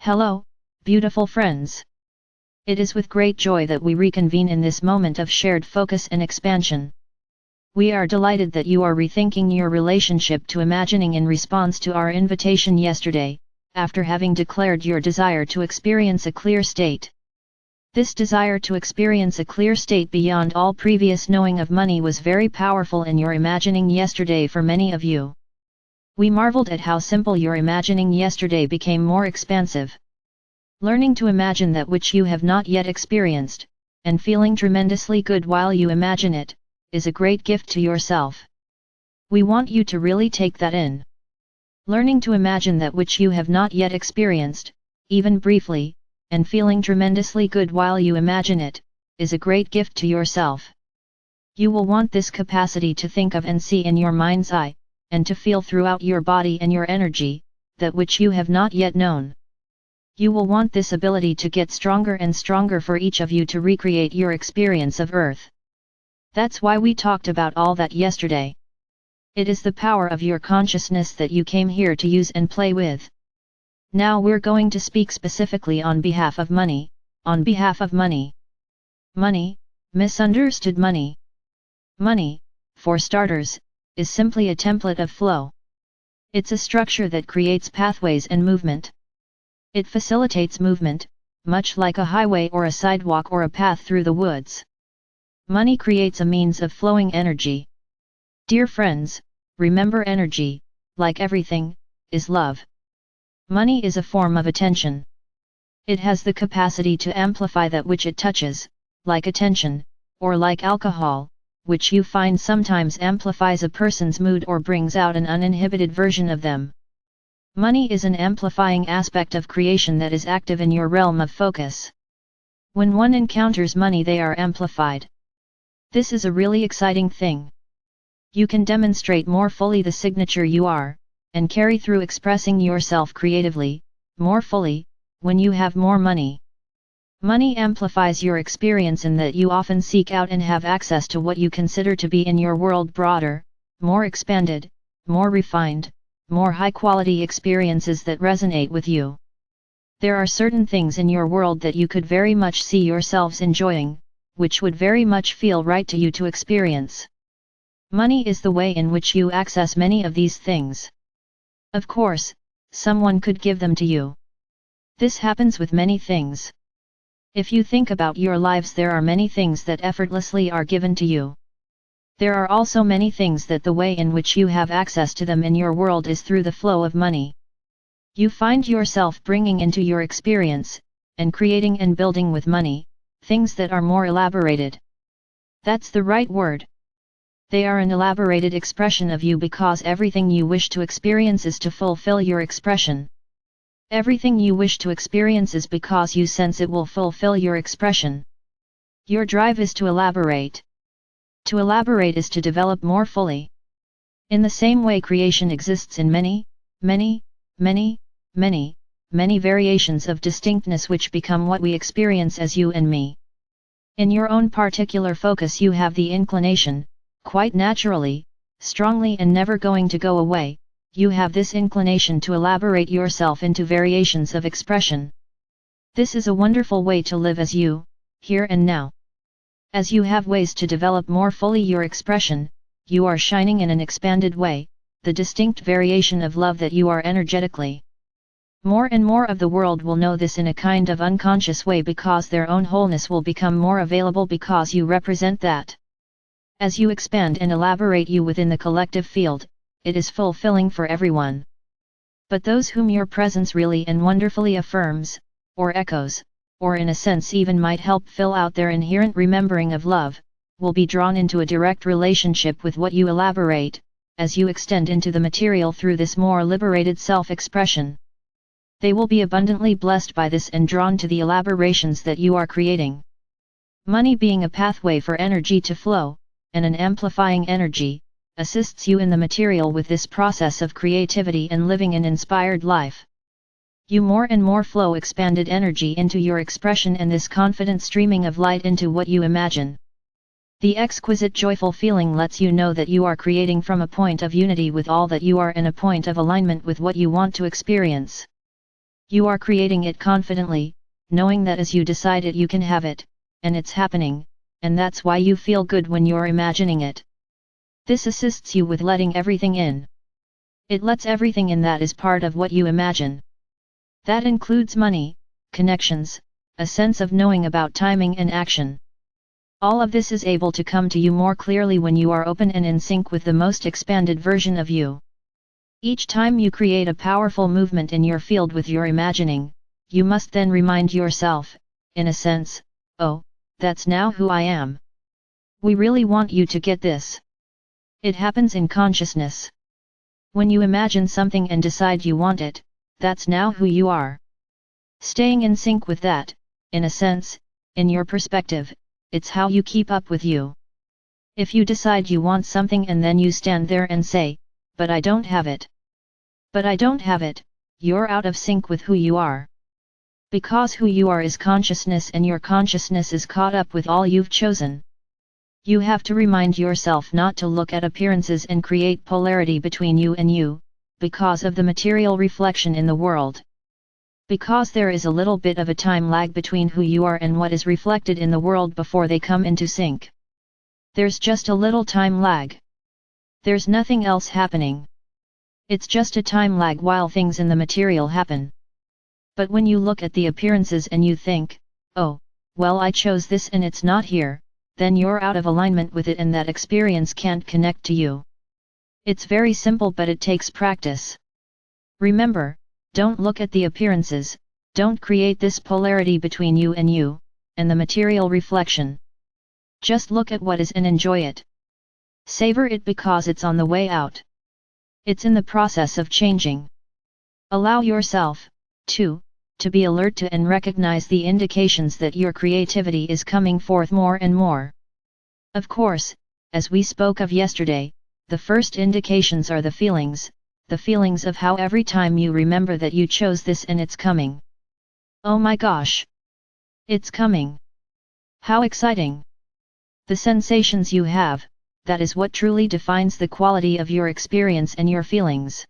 Hello, beautiful friends. It is with great joy that we reconvene in this moment of shared focus and expansion. We are delighted that you are rethinking your relationship to imagining in response to our invitation yesterday, after having declared your desire to experience a clear state. This desire to experience a clear state beyond all previous knowing of money was very powerful in your imagining yesterday for many of you. We marveled at how simple your imagining yesterday became more expansive. Learning to imagine that which you have not yet experienced, and feeling tremendously good while you imagine it, is a great gift to yourself. We want you to really take that in. Learning to imagine that which you have not yet experienced, even briefly, and feeling tremendously good while you imagine it, is a great gift to yourself. You will want this capacity to think of and see in your mind's eye, and to feel throughout your body and your energy, that which you have not yet known. You will want this ability to get stronger and stronger for each of you to recreate your experience of Earth. That's why we talked about all that yesterday. It is the power of your consciousness that you came here to use and play with. Now we're going to speak specifically on behalf of money, on behalf of money. Money, misunderstood money. Money, for starters, is simply a template of flow. It's a structure that creates pathways and movement. It facilitates movement, much like a highway or a sidewalk or a path through the woods. Money creates a means of flowing energy. Dear friends, remember energy, like everything, is love. Money is a form of attention. It has the capacity to amplify that which it touches, like attention, or like alcohol, which you find sometimes amplifies a person's mood or brings out an uninhibited version of them. Money is an amplifying aspect of creation that is active in your realm of focus. When one encounters money, they are amplified. This is a really exciting thing. You can demonstrate more fully the signature you are, and carry through expressing yourself creatively, more fully, when you have more money. Money amplifies your experience in that you often seek out and have access to what you consider to be in your world broader, more expanded, more refined, more high-quality experiences that resonate with you. There are certain things in your world that you could very much see yourselves enjoying, which would very much feel right to you to experience. Money is the way in which you access many of these things. Of course, someone could give them to you. This happens with many things. If you think about your lives, there are many things that effortlessly are given to you. There are also many things that the way in which you have access to them in your world is through the flow of money. You find yourself bringing into your experience, and creating and building with money, things that are more elaborated. That's the right word. They are an elaborated expression of you because everything you wish to experience is to fulfill your expression. Everything you wish to experience is because you sense it will fulfill your expression. Your drive is to elaborate. To elaborate is to develop more fully. In the same way, creation exists in many variations of distinctness which become what we experience as you and me. In your own particular focus, you have the inclination, quite naturally, strongly and never going to go away, you have this inclination to elaborate yourself into variations of expression. This is a wonderful way to live as you, here and now. As you have ways to develop more fully your expression, you are shining in an expanded way, the distinct variation of love that you are energetically. More and more of the world will know this in a kind of unconscious way because their own wholeness will become more available because you represent that. As you expand and elaborate you within the collective field, it is fulfilling for everyone. But those whom your presence really and wonderfully affirms, or echoes, or in a sense even might help fill out their inherent remembering of love, will be drawn into a direct relationship with what you elaborate, as you extend into the material through this more liberated self-expression. They will be abundantly blessed by this and drawn to the elaborations that you are creating. Money, being a pathway for energy to flow, and an amplifying energy, assists you in the material with this process of creativity and living an inspired life. You more and more flow expanded energy into your expression and this confident streaming of light into what you imagine. The exquisite joyful feeling lets you know that you are creating from a point of unity with all that you are and a point of alignment with what you want to experience. You are creating it confidently, knowing that as you decide it you can have it, and it's happening, and that's why you feel good when you're imagining it. This assists you with letting everything in. It lets everything in that is part of what you imagine. That includes money, connections, a sense of knowing about timing and action. All of this is able to come to you more clearly when you are open and in sync with the most expanded version of you. Each time you create a powerful movement in your field with your imagining, you must then remind yourself, in a sense, oh, that's now who I am. We really want you to get this. It happens in consciousness. When you imagine something and decide you want it, that's now who you are. Staying in sync with that, in a sense, in your perspective, it's how you keep up with you. If you decide you want something and then you stand there and say, but I don't have it. But I don't have it, you're out of sync with who you are. Because who you are is consciousness and your consciousness is caught up with all you've chosen. You have to remind yourself not to look at appearances and create polarity between you and you, because of the material reflection in the world. Because there is a little bit of a time lag between who you are and what is reflected in the world before they come into sync. There's just a little time lag. There's nothing else happening. It's just a time lag while things in the material happen. But when you look at the appearances and you think, oh, well I chose this and it's not here, then you're out of alignment with it and that experience can't connect to you. It's very simple but it takes practice. Remember, don't look at the appearances, don't create this polarity between you and the material reflection. Just look at what is and enjoy it. Savor it because it's on the way out. It's in the process of changing. Allow yourself, too, to be alert to and recognize the indications that your creativity is coming forth more and more. Of course, as we spoke of yesterday, the first indications are the feelings of how every time you remember that you chose this and it's coming. Oh my gosh! It's coming! How exciting! The sensations you have, that is what truly defines the quality of your experience and your feelings.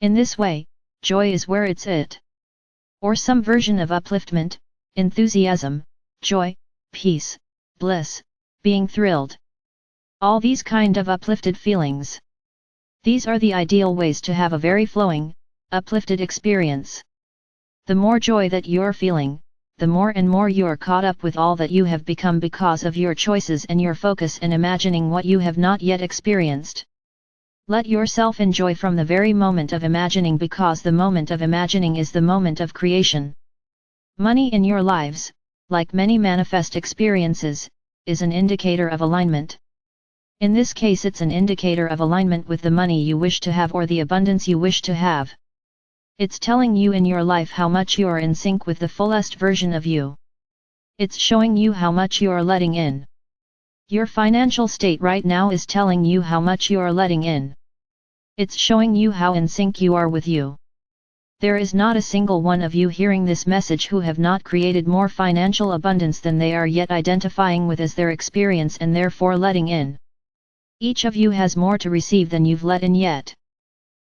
In this way, joy is where it's at. Or some version of upliftment, enthusiasm, joy, peace, bliss, being thrilled. All these kind of uplifted feelings. These are the ideal ways to have a very flowing, uplifted experience. The more joy that you're feeling, the more and more you're caught up with all that you have become because of your choices and your focus in imagining what you have not yet experienced. Let yourself enjoy from the very moment of imagining because the moment of imagining is the moment of creation. Money in your lives, like many manifest experiences, is an indicator of alignment. In this case it's an indicator of alignment with the money you wish to have or the abundance you wish to have. It's telling you in your life how much you're in sync with the fullest version of you. It's showing you how much you're letting in. Your financial state right now is telling you how much you're letting in. It's showing you how in sync you are with you. There is not a single one of you hearing this message who have not created more financial abundance than they are yet identifying with as their experience and therefore letting in. Each of you has more to receive than you've let in yet.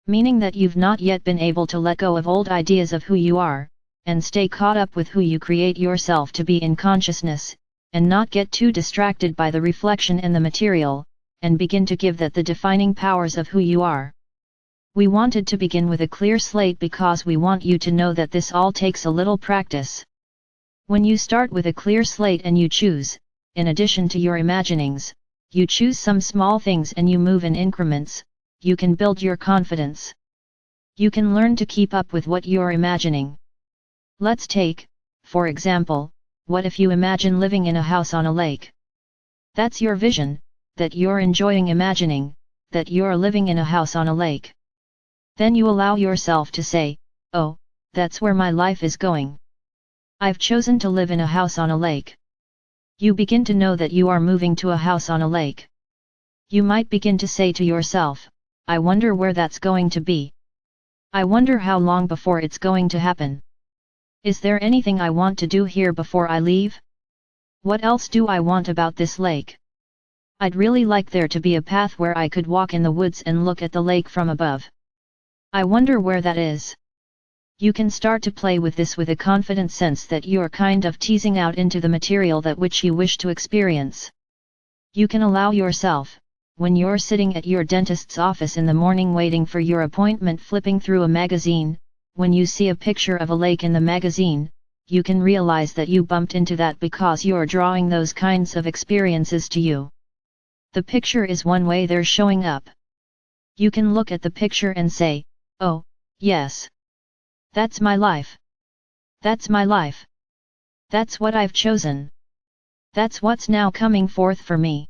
Meaning that you've not yet been able to let go of old ideas of who you are, and stay caught up with who you create yourself to be in consciousness, and not get too distracted by the reflection and the material, and begin to give that the defining powers of who you are. We wanted to begin with a clear slate because we want you to know that this all takes a little practice. When you start with a clear slate and you choose, in addition to your imaginings, you choose some small things and you move in increments, you can build your confidence. You can learn to keep up with what you're imagining. Let's take, for example, what if you imagine living in a house on a lake? That's your vision, that you're enjoying imagining, that you're living in a house on a lake. Then you allow yourself to say, oh, that's where my life is going. I've chosen to live in a house on a lake. You begin to know that you are moving to a house on a lake. You might begin to say to yourself, I wonder where that's going to be. I wonder how long before it's going to happen. Is there anything I want to do here before I leave? What else do I want about this lake? I'd really like there to be a path where I could walk in the woods and look at the lake from above. I wonder where that is. You can start to play with this with a confident sense that you're kind of teasing out into the material that which you wish to experience. You can allow yourself, when you're sitting at your dentist's office in the morning waiting for your appointment, flipping through a magazine, when you see a picture of a lake in the magazine, you can realize that you bumped into that because you're drawing those kinds of experiences to you. The picture is one way they're showing up. You can look at the picture and say, "Oh, yes. That's my life. That's my life. That's what I've chosen. That's what's now coming forth for me."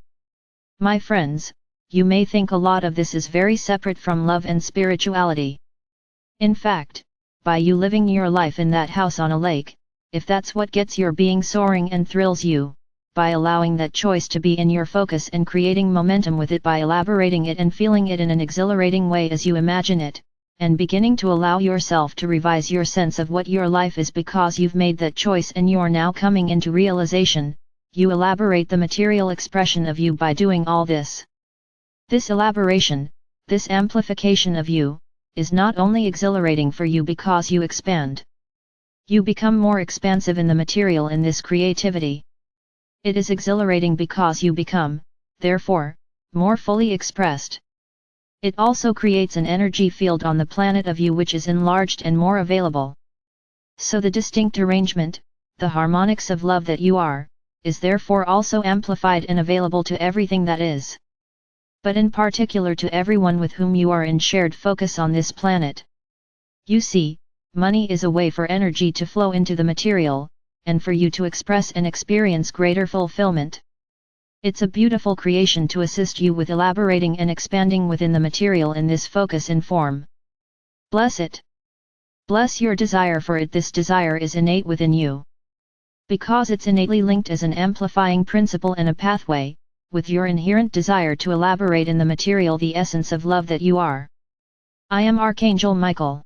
My friends, you may think a lot of this is very separate from love and spirituality. In fact, by you living your life in that house on a lake, if that's what gets your being soaring and thrills you, by allowing that choice to be in your focus and creating momentum with it by elaborating it and feeling it in an exhilarating way as you imagine it, and beginning to allow yourself to revise your sense of what your life is because you've made that choice and you're now coming into realization, you elaborate the material expression of you by doing all this. This elaboration, this amplification of you, is not only exhilarating for you because you expand. You become more expansive in the material in this creativity. It is exhilarating because you become, therefore, more fully expressed. It also creates an energy field on the planet of you which is enlarged and more available. So the distinct arrangement, the harmonics of love that you are, is therefore also amplified and available to everything that is. But in particular to everyone with whom you are in shared focus on this planet. You see, money is a way for energy to flow into the material, and for you to express and experience greater fulfillment. It's a beautiful creation to assist you with elaborating and expanding within the material in this focus in form. Bless it. Bless your desire for it. This desire is innate within you. Because it's innately linked as an amplifying principle and a pathway, with your inherent desire to elaborate in the material the essence of love that you are. I am Archangel Michael.